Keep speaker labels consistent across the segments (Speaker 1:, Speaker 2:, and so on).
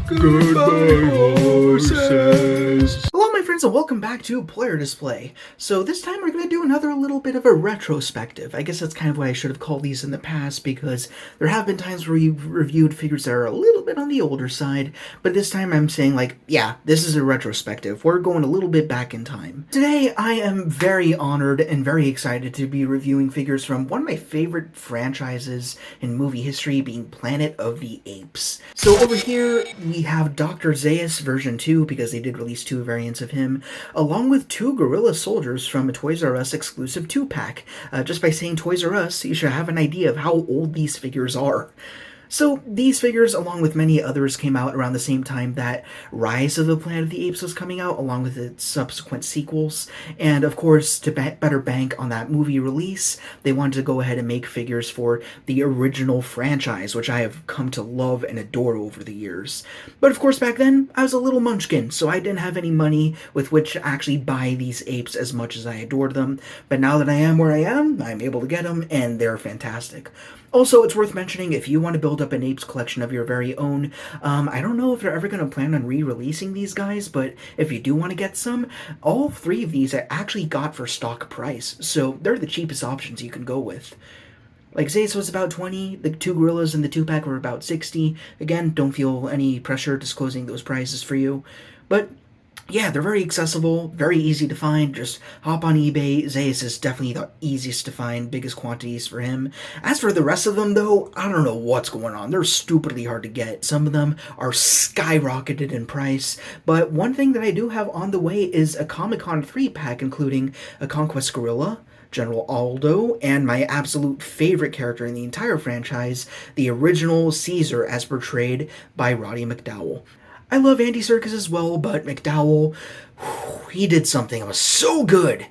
Speaker 1: Goodbye, horses!
Speaker 2: Hello my friends and welcome back to Player Display. So this time we're going to do another little bit of a retrospective. I guess that's kind of what I should have called these in the past because there have been times where we've reviewed figures that are a little bit on the older side, but this time I'm saying like, yeah, this is a retrospective. We're going a little bit back in time. Today I am very honored and very excited to be reviewing figures from one of my favorite franchises in movie history, being Planet of the Apes. So over here we have Dr. Zaius version 2 because they did release 2 variants of him, along with 2 gorilla soldiers from a Toys R Us exclusive 2-pack. Just by saying Toys R Us, you should have an idea of how old these figures are. So these figures, along with many others, came out around the same time that Rise of the Planet of the Apes was coming out, along with its subsequent sequels. And of course, to better bank on that movie release, they wanted to go ahead and make figures for the original franchise, which I have come to love and adore over the years. But of course, back then, I was a little munchkin, so I didn't have any money with which to actually buy these apes as much as I adored them. But now that I am where I am, I'm able to get them, and they're fantastic. Also, it's worth mentioning, if you want to build up an apes collection of your very own, I don't know if they're ever going to plan on re-releasing these guys, but if you do want to get some, all 3 of these I actually got for stock price, so they're the cheapest options you can go with. Like, Zaius was about 20, the 2 gorillas in the 2-pack were about 60. Again, don't feel any pressure disclosing those prices for you, but yeah, they're very accessible, very easy to find. Just hop on eBay. Zaius is definitely the easiest to find, biggest quantities for him. As for the rest of them, though, I don't know what's going on. They're stupidly hard to get. Some of them are skyrocketed in price. But one thing that I do have on the way is a Comic-Con 3-pack, including a Conquest Gorilla, General Aldo, and my absolute favorite character in the entire franchise, the original Caesar as portrayed by Roddy McDowall. I love Andy Serkis as well, but McDowell, he did something that was so good.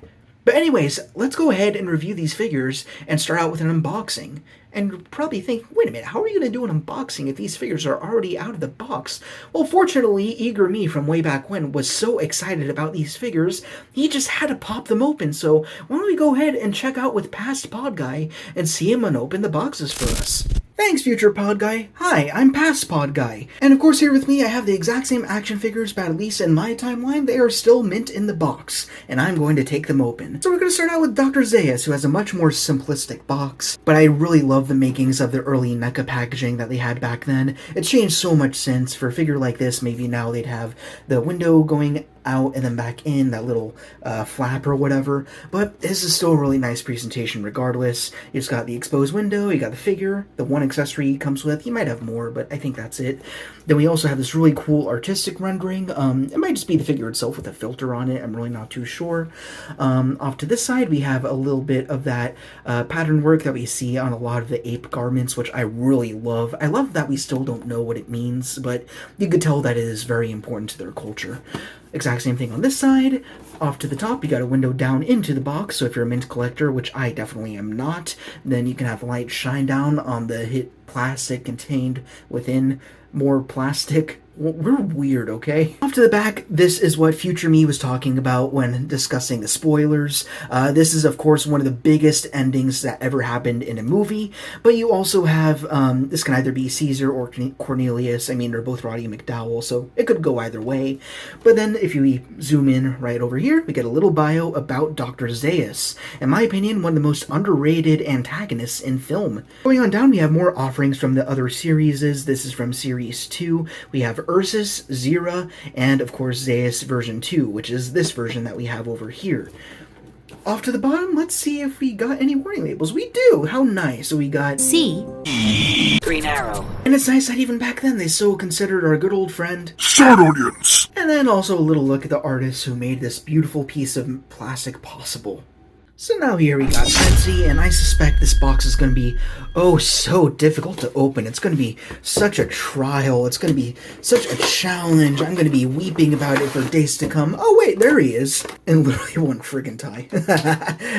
Speaker 2: But anyways, let's go ahead and review these figures and start out with an unboxing. And you'll probably think, wait a minute, how are you going to do an unboxing if these figures are already out of the box? Well, fortunately, eager me from way back when was so excited about these figures, he just had to pop them open. So why don't we go ahead and check out with Past Pod Guy and see him unopen the boxes for us. Thanks, Future Pod Guy. Hi, I'm Past Pod Guy. And of course, here with me, I have the exact same action figures, but at least in my timeline, they are still mint in the box, and I'm going to take them open. So we're going to start out with Dr. Zaius, who has a much more simplistic box, but I really love the makings of the early NECA packaging that they had back then. It's changed so much since. For a figure like this, maybe now they'd have the window going out and then back in, that little flap or whatever, but this is still a really nice presentation regardless. You just got the exposed window, you got the figure, the one accessory he comes with. You might have more, but I think that's it. Then we also have this really cool artistic rendering. It might just be the figure itself with a filter on it, I'm really not too sure. Off to this side we have a little bit of that pattern work that we see on a lot of the ape garments, which I really love. I love that we still don't know what it means, but you could tell that it is very important to their culture. Exact same thing on this side. Off to the top, you got a window down into the box, so if you're a mint collector, which I definitely am not, then you can have light shine down on the hit plastic contained within more plastic. We're weird, okay? Off to the back, this is what Future Me was talking about when discussing the spoilers. This is, of course, one of the biggest endings that ever happened in a movie, but you also have, this can either be Caesar or Cornelius. I mean, they're both Roddy McDowall, so it could go either way. But then, if you zoom in right over here, we get a little bio about Dr. Zaius. In my opinion, one of the most underrated antagonists in film. Going on down, we have more offerings from the other series. This is from Series 2. We have Ursus, Zira, and of course Zaius version 2, which is this version that we have over here. Off to the bottom, let's see if we got any warning labels. We do! How nice! So we got
Speaker 3: C. Green Arrow.
Speaker 2: And it's nice that even back then they so considered our good old friend
Speaker 1: Sad audience!
Speaker 2: And then also a little look at the artist who made this beautiful piece of plastic possible. So now here we got Betsy, and I suspect this box is going to be, oh, so difficult to open. It's going to be such a trial. It's going to be such a challenge. I'm going to be weeping about it for days to come. Oh, wait, there he is. In literally one friggin' tie.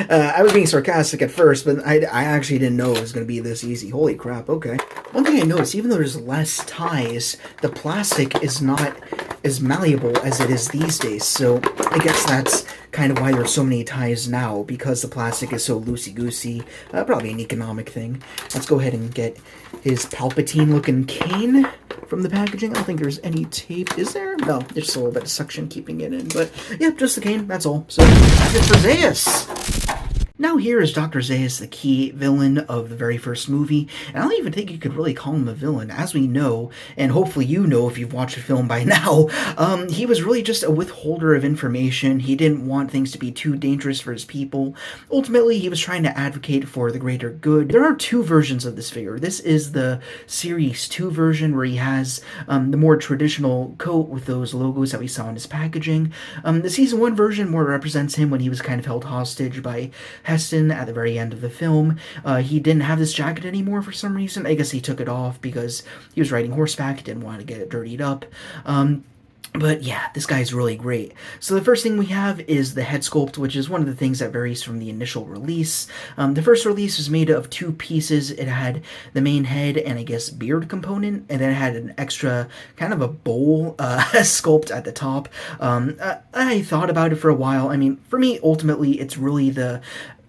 Speaker 2: I was being sarcastic at first, but I actually didn't know it was going to be this easy. Holy crap, okay. One thing I noticed, even though there's less ties, the plastic is not as malleable as it is these days. So I guess that's kind of why there's so many ties now, because the plastic is so loosey-goosey. Probably an economic thing. Let's go ahead and get his Palpatine-looking cane from the packaging. I don't think there's any tape. Is there? No, there's just a little bit of suction keeping it in. But, yeah, just the cane. That's all. So, that's it for Zaius. Now here is Dr. Zaius, the key villain of the very first movie, and I don't even think you could really call him a villain. As we know, and hopefully you know if you've watched the film by now, he was really just a withholder of information. He didn't want things to be too dangerous for his people. Ultimately, he was trying to advocate for the greater good. There are two versions of this figure. This is the Series 2 version, where he has the more traditional coat with those logos that we saw in his packaging. The Season 1 version more represents him when he was kind of held hostage by Heston at the very end of the film. He didn't have this jacket anymore for some reason. I guess he took it off because he was riding horseback, didn't want to get it dirtied up. But yeah, this guy's really great. So the first thing we have is the head sculpt, which is one of the things that varies from the initial release. The first release was made of two pieces. It had the main head and I guess beard component, and then it had an extra kind of a bowl sculpt at the top. I thought about it for a while. I mean, for me, ultimately, it's really the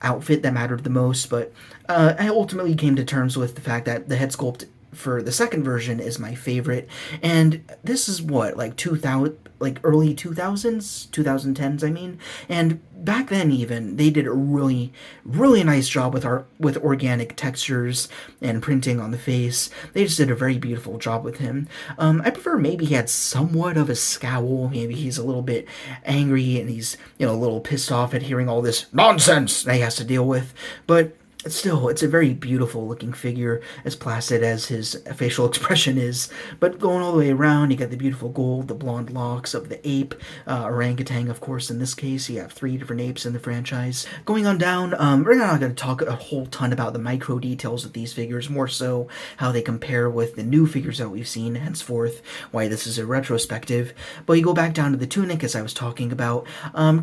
Speaker 2: outfit that mattered the most, but I ultimately came to terms with the fact that the head sculpt for the second version is my favorite, and this is what, like 2000, like early 2000s, 2010s, I mean, and back then even they did a really nice job with organic textures and printing on the face. They just did a very beautiful job with him. I prefer maybe he had somewhat of a scowl. Maybe he's a little bit angry and he's, a little pissed off at hearing all this nonsense that he has to deal with, but still, it's a very beautiful looking figure, as placid as his facial expression is. But going all the way around, you got the beautiful gold, the blonde locks of the ape, orangutan, of course, in this case. You have 3 different apes in the franchise. Going on down, we're not going to talk a whole ton about the micro details of these figures, more so how they compare with the new figures that we've seen, henceforth why this is a retrospective. But you go back down to the tunic, as I was talking about.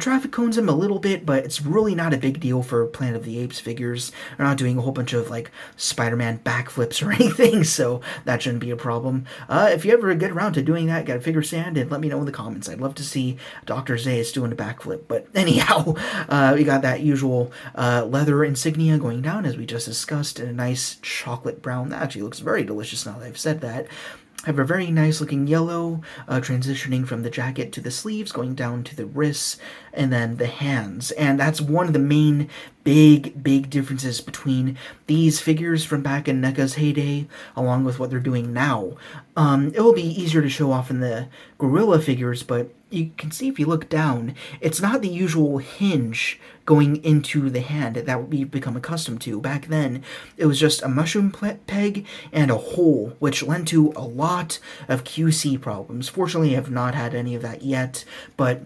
Speaker 2: Traffic cones him a little bit, but it's really not a big deal for Planet of the Apes figures. They're not doing a whole bunch of, like, Spider-Man backflips or anything, so that shouldn't be a problem. If you ever get around to doing that, get a figure stand and let me know in the comments. I'd love to see Dr. Zaius doing a backflip. But anyhow, we got that usual leather insignia going down, as we just discussed, in a nice chocolate brown. That actually looks very delicious now that I've said that. Have a very nice looking yellow, transitioning from the jacket to the sleeves, going down to the wrists, and then the hands. And that's one of the main big differences between these figures from back in NECA's heyday, along with what they're doing now. It will be easier to show off in the gorilla figures, but you can see if you look down, it's not the usual hinge going into the hand that we've become accustomed to. Back then, it was just a mushroom peg and a hole, which led to a lot of QC problems. Fortunately, I have not had any of that yet, but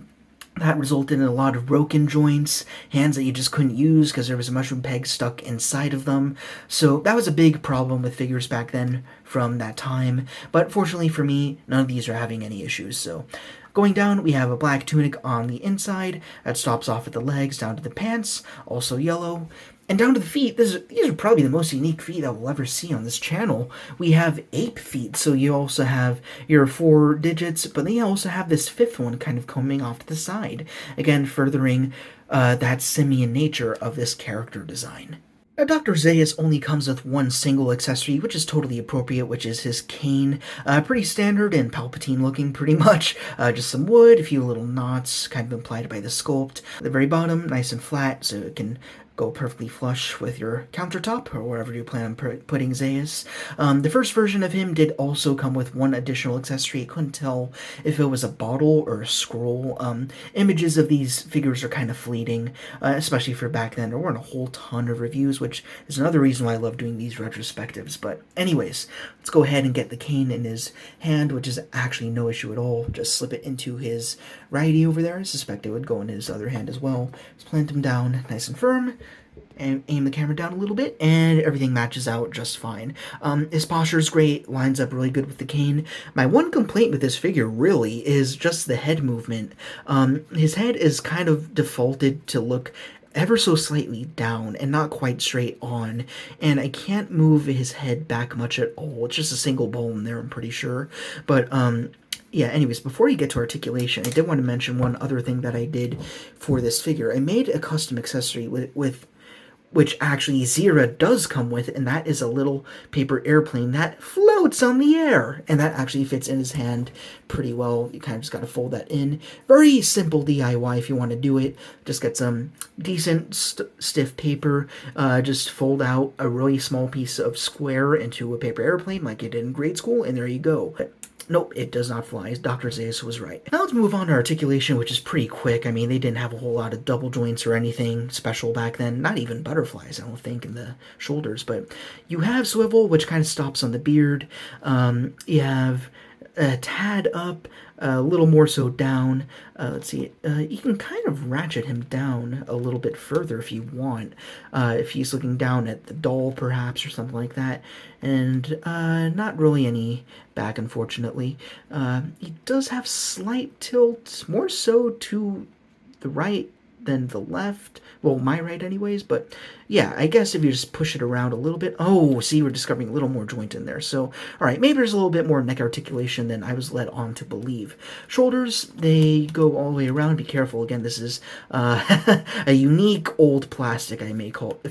Speaker 2: that resulted in a lot of broken joints, hands that you just couldn't use because there was a mushroom peg stuck inside of them. So that was a big problem with figures back then from that time. But fortunately for me, none of these are having any issues. So going down, we have a black tunic on the inside that stops off at the legs down to the pants, also yellow. And down to the feet, these are probably the most unique feet I will ever see on this channel. We have ape feet, so you also have your 4 digits, but then you also have this 5th one kind of coming off to the side. Again, furthering that simian nature of this character design. Now, Dr. Zaius only comes with one single accessory, which is totally appropriate, which is his cane. Pretty standard and Palpatine looking, pretty much. Just some wood, a few little knots, kind of implied by the sculpt. At the very bottom, nice and flat, so it can go perfectly flush with your countertop or wherever you plan on putting Zaius. The first version of him did also come with one additional accessory. I couldn't tell if it was a bottle or a scroll. Images of these figures are kind of fleeting, especially for back then. There weren't a whole ton of reviews, which is another reason why I love doing these retrospectives. But anyways, let's go ahead and get the cane in his hand, which is actually no issue at all. Just slip it into his righty over there. I suspect it would go in his other hand as well. Just plant him down nice and firm, and aim the camera down a little bit, and everything matches out just fine. His posture is great, lines up really good with the cane. My one complaint with this figure, really, is just the head movement. His head is kind of defaulted to look ever so slightly down and not quite straight on, and I can't move his head back much at all. It's just a single bone there, I'm pretty sure. But yeah, anyways, before you get to articulation, I did want to mention one other thing that I did for this figure. I made a custom accessory with which actually Zira does come with, and that is a little paper airplane that floats on the air, and that actually fits in his hand pretty well. You kind of just got to fold that in. Very simple DIY if you want to do it. Just get some decent stiff paper, just fold out a really small piece of square into a paper airplane like you did in grade school, and there you go. Nope, it does not fly. Dr. Zaius was right. Now let's move on to articulation, which is pretty quick. I mean, they didn't have a whole lot of double joints or anything special back then. Not even butterflies, I don't think, in the shoulders. But you have swivel, which kind of stops on the beard. You have a tad up, a little more so down. Let's see, you can kind of ratchet him down a little bit further if you want, if he's looking down at the doll perhaps or something like that, and not really any back, unfortunately. He does have slight tilt, more so to the right than the left. Well, my right anyways, but yeah, I guess if you just push it around a little bit. Oh, see, we're discovering a little more joint in there. So, all right, maybe there's a little bit more neck articulation than I was led on to believe. Shoulders, they go all the way around. Be careful. Again, this is a unique old plastic, if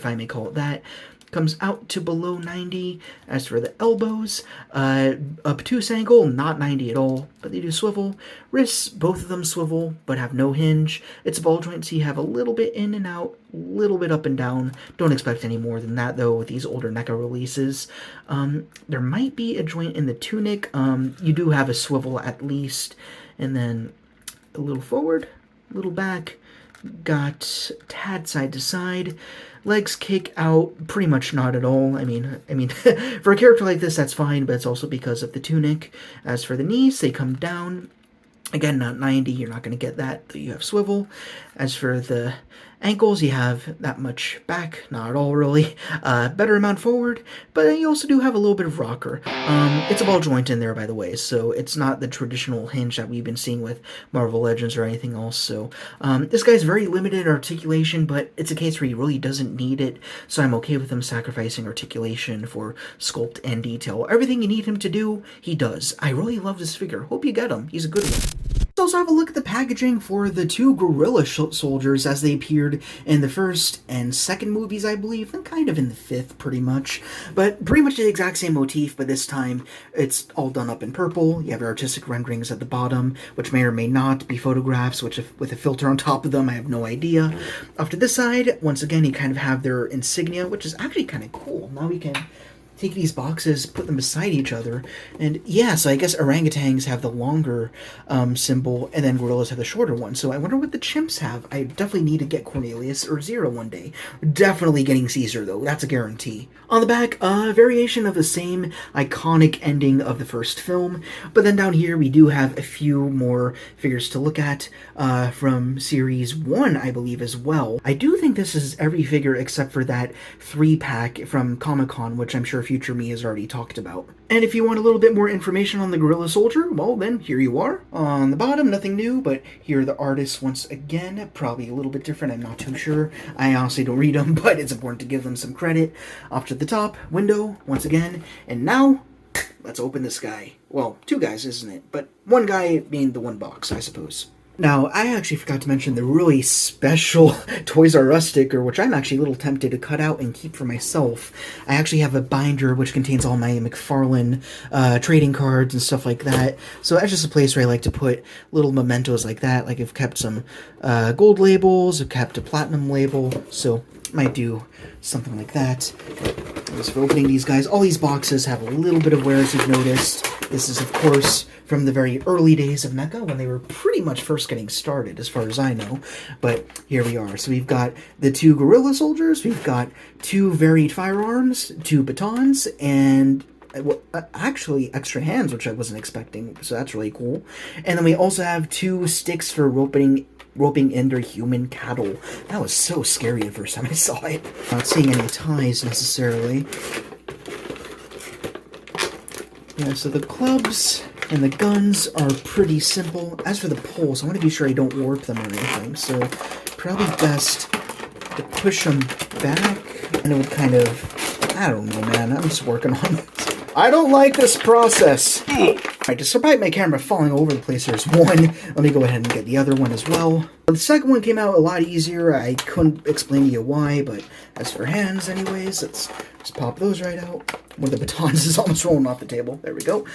Speaker 2: I may call it that. Comes out to below 90. As for the elbows, obtuse angle, not 90 at all, but they do swivel. Wrists, both of them swivel, but have no hinge. It's a ball joint, so you have a little bit in and out, a little bit up and down. Don't expect any more than that, though, with these older NECA releases. There might be a joint in the tunic. You do have a swivel at least, and then a little forward, a little back. Got tad side to side. Legs kick out, pretty much not at all. I mean, for a character like this, that's fine, but it's also because of the tunic. As for the knees, they come down. Again, not 90, you're not going to get that, though you have swivel. As for the ankles, you have that much back, not at all really. Better amount forward, but you also do have a little bit of rocker. It's a ball joint in there, by the way, so it's not the traditional hinge that we've been seeing with Marvel Legends or anything else. So this guy's very limited in articulation, but it's a case where he really doesn't need it, so I'm okay with him sacrificing articulation for sculpt and detail. Everything you need him to do, he does. I really love this figure. Hope you get him. He's a good one. Let's also have a look at the packaging for the two gorilla soldiers as they appeared in the first and second movies, I believe, and kind of in the fifth, pretty much. But pretty much the exact same motif, but this time it's all done up in purple. You have your artistic renderings at the bottom, which may or may not be photographs, which with a filter on top of them, I have no idea. Off to this side, once again, you kind of have their insignia, which is actually kind of cool. Now we can take these boxes, put them beside each other, and yeah, so I guess orangutans have the longer symbol, and then gorillas have the shorter one. So I wonder what the chimps have. I definitely need to get Cornelius or Zira one day. Definitely getting Caesar, though. That's a guarantee. On the back, a variation of the same iconic ending of the first film, but then down here we do have a few more figures to look at from Series 1, I believe, as well. I do think this is every figure except for that 3-pack from Comic-Con, which I'm sure future me has already talked about. And if you want a little bit more information on the Gorilla Soldier, well then, here you are. On the bottom, nothing new, but here are the artists once again. Probably a little bit different, I'm not too sure. I honestly don't read them, but it's important to give them some credit. Off to the top, window, once again, and now, let's open this guy. Well, two guys, isn't it? But one guy being the one box, I suppose. Now, I actually forgot to mention the really special Toys R Us sticker, which I'm actually a little tempted to cut out and keep for myself. I actually have a binder which contains all my McFarlane trading cards and stuff like that. So that's just a place where I like to put little mementos like that. Like I've kept some gold labels, I've kept a platinum label, so might do something like that. As for opening these guys, all these boxes have a little bit of wear, as you've noticed. This is, of course, from the very early days of NECA, when they were pretty much first getting started, as far as I know. But here we are. So we've got the two gorilla soldiers, we've got two varied firearms, two batons, and actually extra hands, which I wasn't expecting, so that's really cool. And then we also have two sticks for roping in their human cattle. That was so scary the first time I saw it. Not seeing any ties necessarily. Yeah, so the clubs and the guns are pretty simple. As for the poles, I want to be sure I don't warp them or anything, so probably best to push them back, and it would kind of, I don't know, man, I'm just working on it. I don't like this process. Alright, despite my camera falling over the place, there's one. Let me go ahead and get the other one as well. The second one came out a lot easier. I couldn't explain to you why, but as for hands anyways, let's just pop those right out. One of the batons is almost rolling off the table. There we go.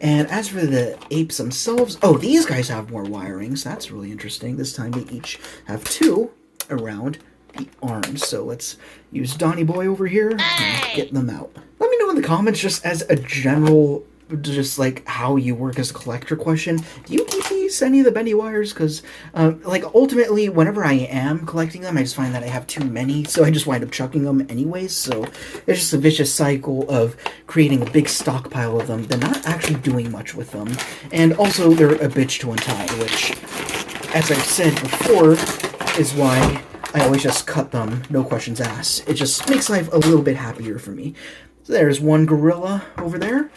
Speaker 2: And as for the apes themselves, oh, these guys have more wirings. That's really interesting. This time they each have 2 around the arms. So let's use Donnie Boy over here and get them out. Let me know in the comments, just as a general, just like how you work as a collector question, do you keep any of the bendy wires? Because like ultimately whenever I am collecting them, I just find that I have too many, so I just wind up chucking them anyways. So it's just a vicious cycle of creating a big stockpile of them, then not actually doing much with them. And also they're a bitch to untie, which, as I've said before, is why I always just cut them, no questions asked. It just makes life a little bit happier for me. So there's one gorilla over there.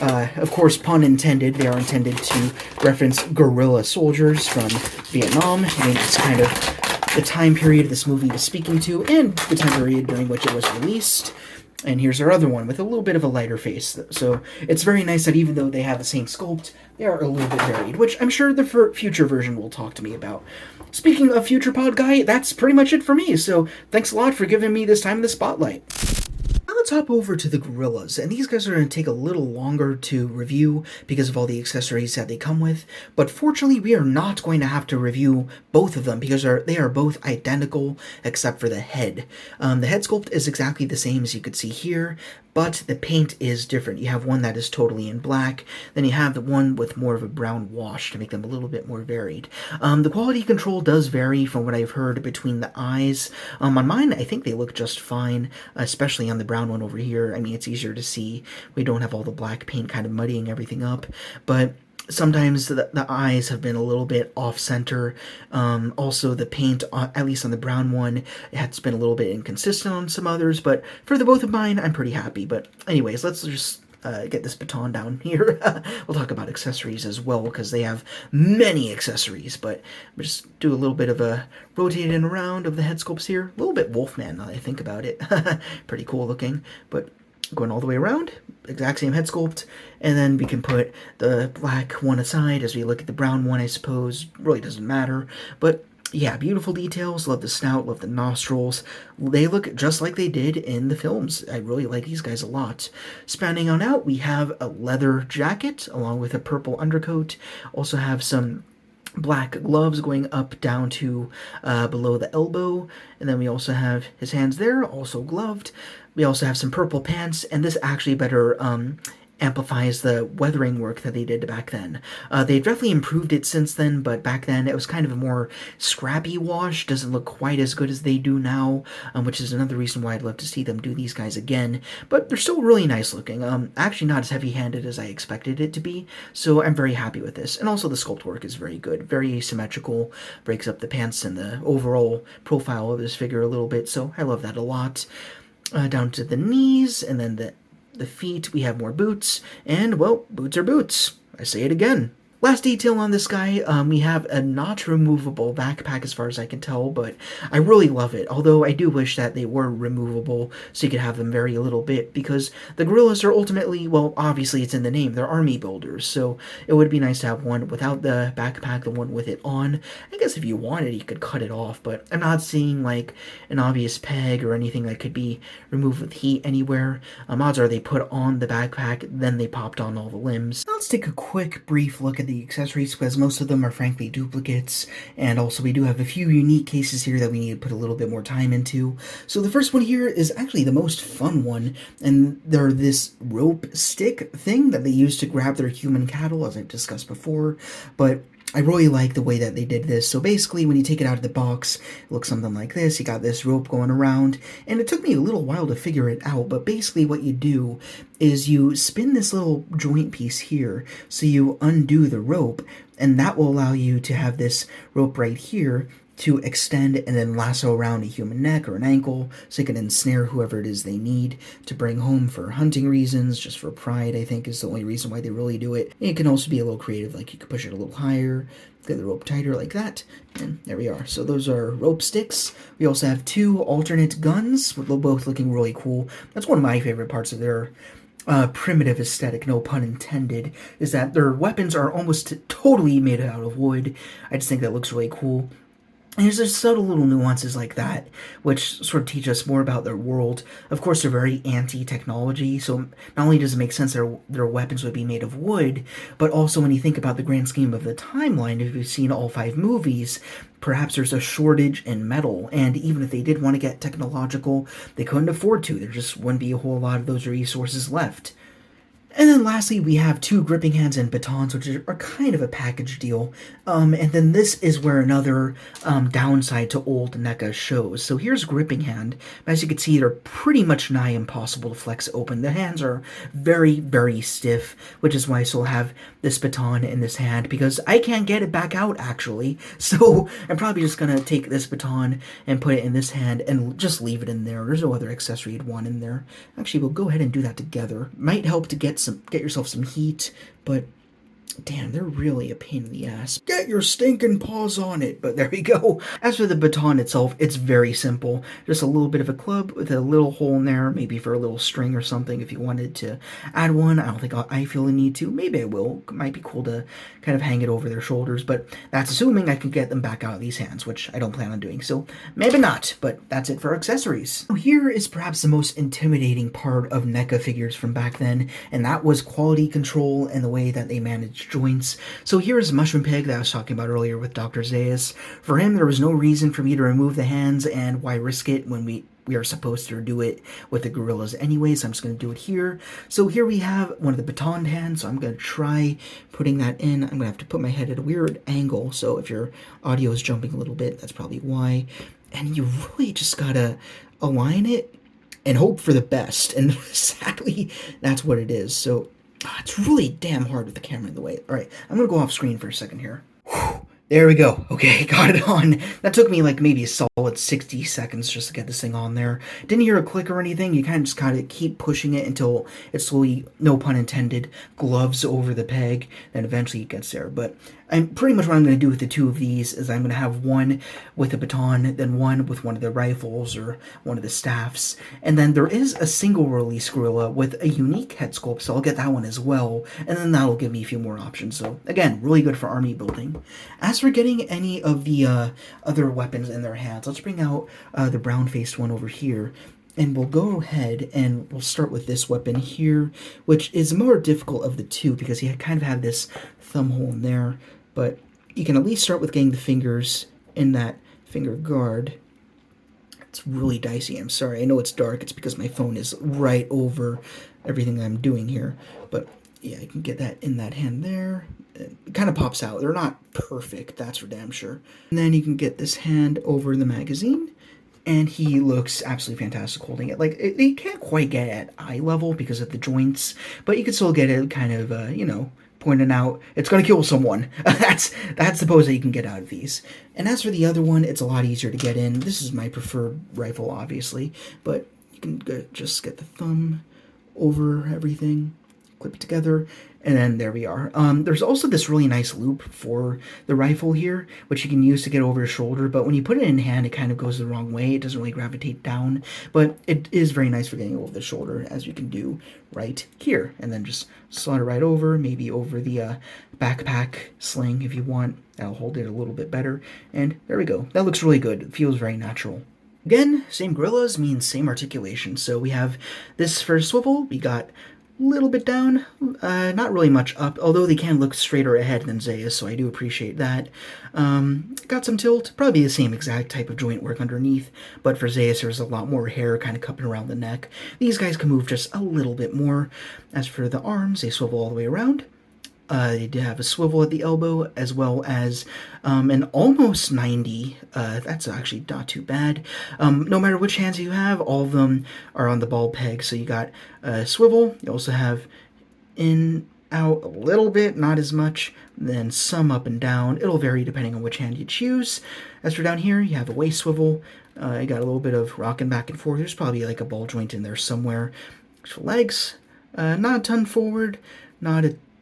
Speaker 2: Of course, pun intended, they are intended to reference guerrilla soldiers from Vietnam. I mean, it's kind of the time period this movie is speaking to, and the time period during which it was released. And here's our other one with a little bit of a lighter face. So it's very nice that even though they have the same sculpt, they are a little bit varied, which I'm sure the future version will talk to me about. Speaking of future pod guy, that's pretty much it for me. So thanks a lot for giving me this time in the spotlight. Let's hop over to the gorillas, and these guys are going to take a little longer to review because of all the accessories that they come with, but fortunately we are not going to have to review both of them because they are both identical except for the head. The head sculpt is exactly the same as you could see here, but the paint is different. You have one that is totally in black, then you have the one with more of a brown wash to make them a little bit more varied. The quality control does vary from what I've heard between the eyes. On mine, I think they look just fine, especially on the brown one over here. I mean, it's easier to see. We don't have all the black paint kind of muddying everything up, but sometimes the eyes have been a little bit off-center. Also, the paint, at least on the brown one, it's been a little bit inconsistent on some others, but for the both of mine, I'm pretty happy. But anyways, let's just get this baton down here. We'll talk about accessories as well, because they have many accessories, but we'll just do a little bit of a rotating around of the head sculpts here. A little bit Wolfman, now that I think about it. Pretty cool looking, but going all the way around, exact same head sculpt, and then we can put the black one aside as we look at the brown one, I suppose. Really doesn't matter, but yeah, beautiful details. Love the snout, love the nostrils. They look just like they did in the films. I really like these guys a lot. Spanning on out, we have a leather jacket along with a purple undercoat. Also have some black gloves going up down to below the elbow, and then we also have his hands there, also gloved. We also have some purple pants, and this actually better amplifies the weathering work that they did back then. They've definitely improved it since then, but back then it was kind of a more scrappy wash. Doesn't look quite as good as they do now, which is another reason why I'd love to see them do these guys again. But they're still really nice looking. Actually not as heavy-handed as I expected it to be, so I'm very happy with this. And also the sculpt work is very good, very asymmetrical, breaks up the pants and the overall profile of this figure a little bit, so I love that a lot. Down to the knees, and then the feet, we have more boots, and, well, boots are boots. I say it again. Last detail on this guy, we have a not removable backpack as far as I can tell, but I really love it, although I do wish that they were removable so you could have them vary a little bit, because the gorillas are ultimately, well, obviously it's in the name, they're army builders, so it would be nice to have one without the backpack, the one with it on. I guess if you wanted, you could cut it off, but I'm not seeing, like, an obvious peg or anything that could be removed with heat anywhere. Odds are they put on the backpack, then they popped on all the limbs. Now let's take a quick, brief look at the accessories, because most of them are frankly duplicates, and also we do have a few unique cases here that we need to put a little bit more time into. So the first one here is actually the most fun one, and they're this rope stick thing that they use to grab their human cattle, as I've discussed before, but I really like the way that they did this. So basically, when you take it out of the box, it looks something like this. You got this rope going around, and it took me a little while to figure it out, but basically what you do is you spin this little joint piece here, so you undo the rope, and that will allow you to have this rope right here to extend and then lasso around a human neck or an ankle so you can ensnare whoever it is they need to bring home for hunting reasons, just for pride, I think is the only reason why they really do it. And it can also be a little creative, like you could push it a little higher, get the rope tighter like that, and there we are. So those are rope sticks. We also have two alternate guns, with both looking really cool. That's one of my favorite parts of their primitive aesthetic, no pun intended, is that their weapons are almost totally made out of wood. I just think that looks really cool. And there's just subtle little nuances like that, which sort of teach us more about their world. Of course, they're very anti-technology, so not only does it make sense their weapons would be made of wood, but also when you think about the grand scheme of the timeline, if you've seen all 5 movies, perhaps there's a shortage in metal, and even if they did want to get technological, they couldn't afford to. There just wouldn't be a whole lot of those resources left. And then lastly, we have 2 gripping hands and batons, which are kind of a package deal. And then this is where another downside to old NECA shows. So here's gripping hand. As you can see, they're pretty much nigh impossible to flex open. The hands are very, very stiff, which is why I still have this baton in this hand, because I can't get it back out, actually. So I'm probably just going to take this baton and put it in this hand and just leave it in there. There's no other accessory you'd want in there. Actually, we'll go ahead and do that together. Might help to get yourself some heat, but damn, they're really a pain in the ass. Get your stinking paws on it, but there we go. As for the baton itself, it's very simple. Just a little bit of a club with a little hole in there, maybe for a little string or something if you wanted to add one. I don't think I feel the need to. Maybe I will. It might be cool to kind of hang it over their shoulders, but that's assuming I can get them back out of these hands, which I don't plan on doing, so maybe not, but that's it for accessories. Now, here is perhaps the most intimidating part of NECA figures from back then, and that was quality control and the way that they managed joints. So here's Mushroom Pig that I was talking about earlier with Dr. Zaius. For him, there was no reason for me to remove the hands, and why risk it when we are supposed to do it with the gorillas anyways. I'm just going to do it here. So here we have one of the baton hands, so I'm going to try putting that in. I'm going to have to put my head at a weird angle, so if your audio is jumping a little bit, that's probably why. And you really just got to align it and hope for the best, and sadly, that's what it is. So it's really damn hard with the camera in the way. All right, I'm going to go off screen for a second here. Whew. There we go. Okay, got it on. That took me like maybe a solid 60 seconds just to get this thing on there. Didn't hear a click or anything. You kind of just kind of keep pushing it until it slowly, no pun intended, gloves over the peg. Then eventually it gets there. But pretty much what I'm going to do with the 2 of these is I'm going to have one with a baton, then one with one of the rifles or one of the staffs. And then there is a single release gorilla with a unique head sculpt, so I'll get that one as well. And then that'll give me a few more options. So again, really good for army building. As for getting any of the other weapons in their hands, let's bring out the brown-faced one over here. And we'll go ahead and we'll start with this weapon here, which is more difficult of the 2 because you kind of have this thumb hole in there. But you can at least start with getting the fingers in that finger guard. It's really dicey. I'm sorry. I know it's dark. It's because my phone is right over everything I'm doing here. But yeah, you can get that in that hand there. It kind of pops out. They're not perfect, that's for damn sure. And then you can get this hand over the magazine. And he looks absolutely fantastic holding it. Like, you can't quite get at eye level because of the joints, but you can still get it kind of, you know, pointing out it's going to kill someone. That's the pose that you can get out of these. And as for the other one, it's a lot easier to get in. This is my preferred rifle, obviously, but you can just get the thumb over everything, clip it together, and then there we are. There's also this really nice loop for the rifle here, which you can use to get over your shoulder, but when you put it in hand, it kind of goes the wrong way. It doesn't really gravitate down, but it is very nice for getting over the shoulder, as you can do right here. And then just slide it right over, maybe over the backpack sling if you want. That'll hold it a little bit better. And there we go. That looks really good. It feels very natural. Again, same gorillas means same articulation. So we have this for swivel. We got little bit down, not really much up, although they can look straighter ahead than Zaius, so I do appreciate that. Got some tilt, probably the same exact type of joint work underneath, but for Zaius there's a lot more hair kind of cupping around the neck. These guys can move just a little bit more. As for the arms, they swivel all the way around. They did have a swivel at the elbow, as well as an almost 90. That's actually not too bad. No matter which hands you have, all of them are on the ball peg. So you got a swivel. You also have in, out a little bit, not as much. Then some up and down. It'll vary depending on which hand you choose. As for down here, you have a waist swivel. You got a little bit of rocking back and forth. There's probably like a ball joint in there somewhere. As for legs, not a ton forward,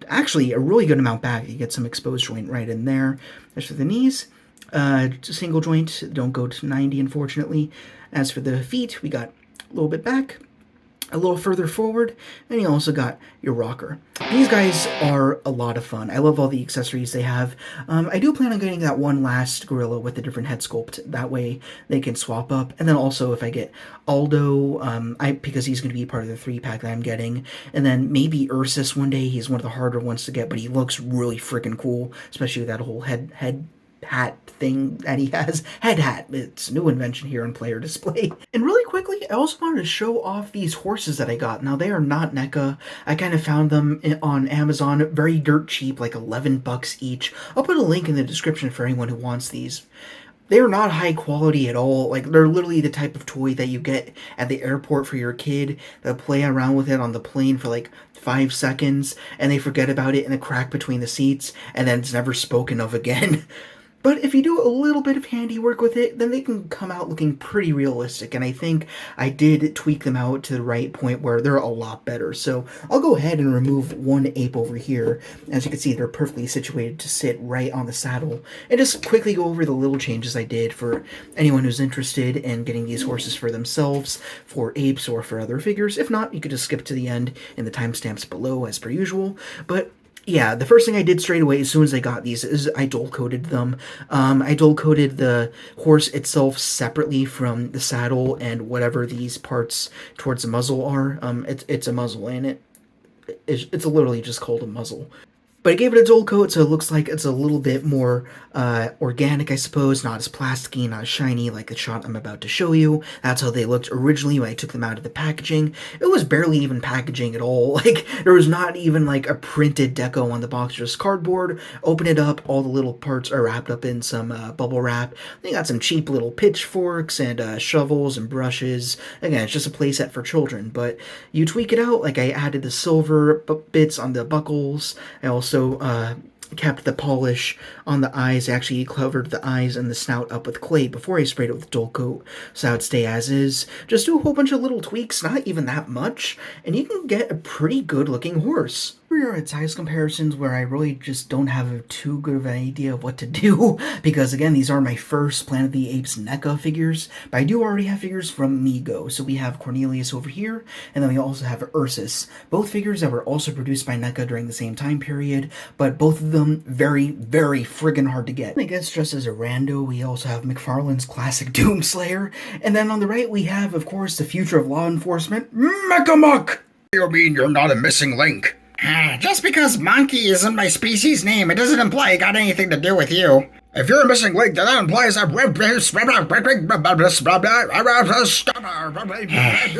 Speaker 2: actually a really good amount back. You get some exposed joint right in there. As for the knees, single joint, don't go to 90 unfortunately. As for the feet, we got a little bit back, A little further forward, and you also got your rocker. These guys are a lot of fun. I love all the accessories they have. I do plan on getting that one last gorilla with the different head sculpt. That way they can swap up. And then also if I get Aldo, because he's going to be part of the 3-pack that I'm getting. And then maybe Ursus one day. He's one of the harder ones to get, but he looks really freaking cool, especially with that whole head hat thing that he has. Head hat. It's a new invention here in Player Display. And really quickly, I also wanted to show off these horses that I got. Now, they are not NECA. I kind of found them on Amazon very dirt cheap, like $11 each. I'll put a link in the description for anyone who wants these. They are not high quality at all. Like, they're literally the type of toy that you get at the airport for your kid. They'll play around with it on the plane for like 5 seconds, and they forget about it in a crack between the seats, and then it's never spoken of again. But if you do a little bit of handiwork with it, then they can come out looking pretty realistic. And I think I did tweak them out to the right point where they're a lot better. So I'll go ahead and remove one ape over here. As you can see, they're perfectly situated to sit right on the saddle. And just quickly go over the little changes I did for anyone who's interested in getting these horses for themselves, for apes, or for other figures. If not, you could just skip to the end in the timestamps below as per usual. But yeah, the first thing I did straight away as soon as I got these is I dual-coated them. I dual-coated the horse itself separately from the saddle and whatever these parts towards the muzzle are. It's a muzzle, and it's literally just called a muzzle. But I gave it a dual coat, so it looks like it's a little bit more organic, I suppose. Not as plasticky, not as shiny like the shot I'm about to show you. That's how they looked originally when I took them out of the packaging. It was barely even packaging at all. Like, there was not even like a printed deco on the box, just cardboard. Open it up, all the little parts are wrapped up in some bubble wrap. They got some cheap little pitchforks and shovels and brushes. Again, it's just a playset for children, but you tweak it out. Like, I added the silver bits on the buckles. I also kept the polish on the eyes. I actually covered the eyes and the snout up with clay before I sprayed it with dual coat, so that would stay as is. Just do a whole bunch of little tweaks, not even that much, and you can get a pretty good looking horse. We are at size comparisons where I really just don't have too good of an idea of what to do, because again, these are my first Planet of the Apes NECA figures, but I do already have figures from Mego. So we have Cornelius over here, and then we also have Ursus. Both figures that were also produced by NECA during the same time period, but both of them very, very friggin' hard to get. I guess just as a rando, we also have McFarlane's classic Doomslayer, and then on the right we have, of course, the future of law enforcement, Mechamuck!
Speaker 1: You mean you're not a missing link?
Speaker 4: Just because monkey isn't my species name, it doesn't imply it got anything to do with you.
Speaker 1: If you're a missing link, then that implies that...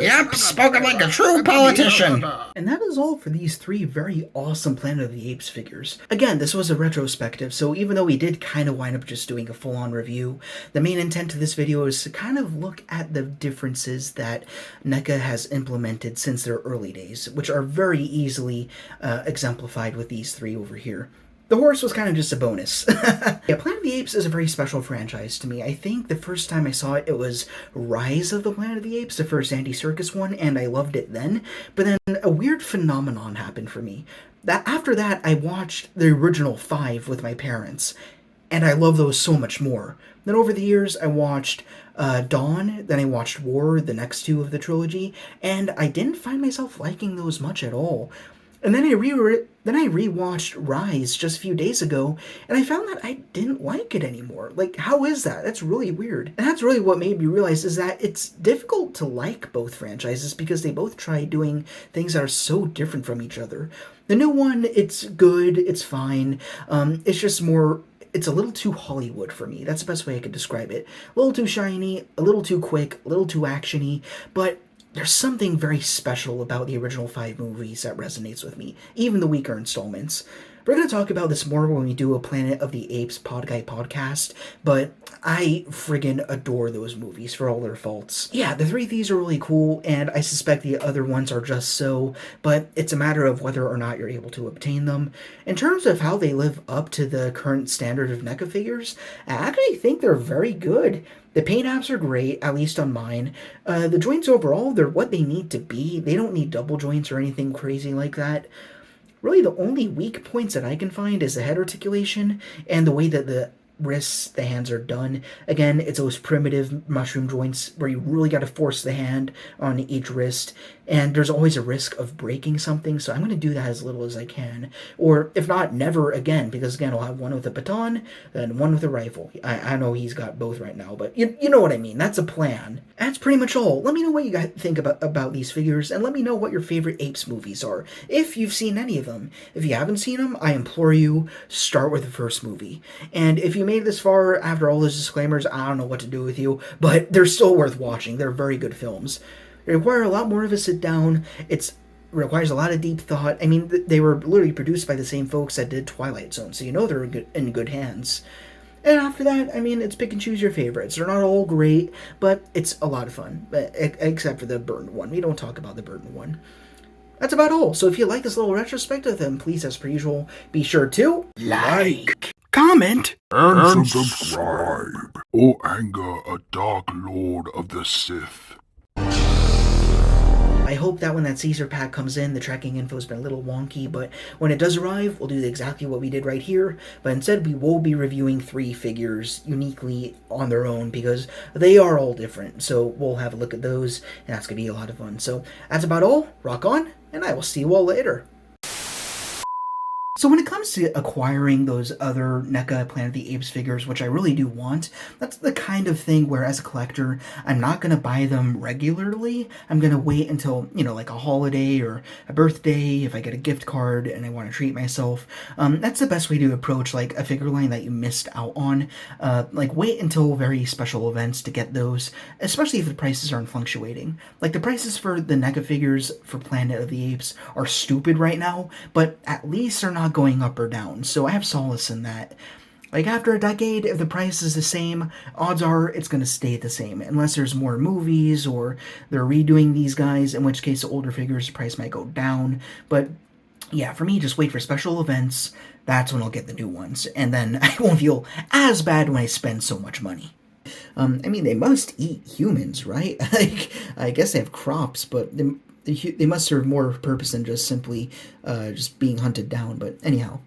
Speaker 4: Yep, spoken like a true politician.
Speaker 2: And that is all for these 3 very awesome Planet of the Apes figures. Again, this was a retrospective, so even though we did kind of wind up just doing a full-on review, the main intent of this video is to kind of look at the differences that NECA has implemented since their early days, which are very easily exemplified with these 3 over here. The horse was kind of just a bonus. Yeah, Planet of the Apes is a very special franchise to me. I think the first time I saw it, it was Rise of the Planet of the Apes, the first Andy Serkis one, and I loved it then. But then a weird phenomenon happened for me. After that, I watched the original 5 with my parents, and I love those so much more. Then over the years, I watched Dawn, then I watched War, the next 2 of the trilogy, and I didn't find myself liking those much at all. And then I rewatched Rise just a few days ago, and I found that I didn't like it anymore. Like, how is that? That's really weird. And that's really what made me realize is that it's difficult to like both franchises because they both try doing things that are so different from each other. The new one, it's good, it's fine. It's just more... It's a little too Hollywood for me. That's the best way I could describe it. A little too shiny, a little too quick, a little too actiony, but... there's something very special about the original 5 movies that resonates with me, even the weaker installments. We're going to talk about this more when we do a Planet of the Apes podcast, but I friggin' adore those movies for all their faults. Yeah, the 3 of these are really cool, and I suspect the other ones are just so, but it's a matter of whether or not you're able to obtain them. In terms of how they live up to the current standard of NECA figures, I actually think they're very good. The paint apps are great, at least on mine. The joints overall, they're what they need to be. They don't need double joints or anything crazy like that. Really, the only weak points that I can find is the head articulation and the way that wrists, the hands are done. Again, it's those primitive mushroom joints where you really got to force the hand on each wrist, and there's always a risk of breaking something, so I'm going to do that as little as I can. Or, if not, never again, because again, I'll have one with a baton, then one with a rifle. I know he's got both right now, but you know what I mean. That's a plan. That's pretty much all. Let me know what you guys think about these figures, and let me know what your favorite Apes movies are, if you've seen any of them. If you haven't seen them, I implore you, start with the first movie. And if you made it this far after all those disclaimers, I don't know what to do with you, but they're still worth watching. They're very good films. They require a lot more of a sit down. It requires a lot of deep thought. I mean, they were literally produced by the same folks that did Twilight Zone, so you know they're in good hands. And after that, I mean, it's pick and choose your favorites. They're not all great, but it's a lot of fun, except for the Burton one. We don't talk about the Burton one. That's about all. So if you like this little retrospective, then please, as per usual, be sure to
Speaker 1: Like,
Speaker 2: comment,
Speaker 5: and subscribe, or anger a dark lord of the Sith.
Speaker 2: I hope that when that Caesar pack comes in, the tracking info's been a little wonky, but when it does arrive, we'll do exactly what we did right here, but instead we will be reviewing 3 figures uniquely on their own, because they are all different, so we'll have a look at those, and that's going to be a lot of fun. So that's about all. Rock on, and I will see you all later. So when it comes to acquiring those other NECA Planet of the Apes figures, which I really do want, that's the kind of thing where, as a collector, I'm not going to buy them regularly. I'm going to wait until, like a holiday or a birthday, if I get a gift card and I want to treat myself. That's the best way to approach, like, a figure line that you missed out on. Wait until very special events to get those, especially if the prices aren't fluctuating. Like, the prices for the NECA figures for Planet of the Apes are stupid right now, but at least they're not going up or down, so I have solace in that. Like, after a decade, if the price is the same, odds are it's going to stay the same, unless there's more movies or they're redoing these guys, in which case the older figures' price might go down. But yeah, for me, just wait for special events. That's when I'll get the new ones, and then I won't feel as bad when I spend so much money. I mean, they must eat humans, right? Like, I guess they have crops, but they must serve more purpose than just simply just being hunted down. But anyhow,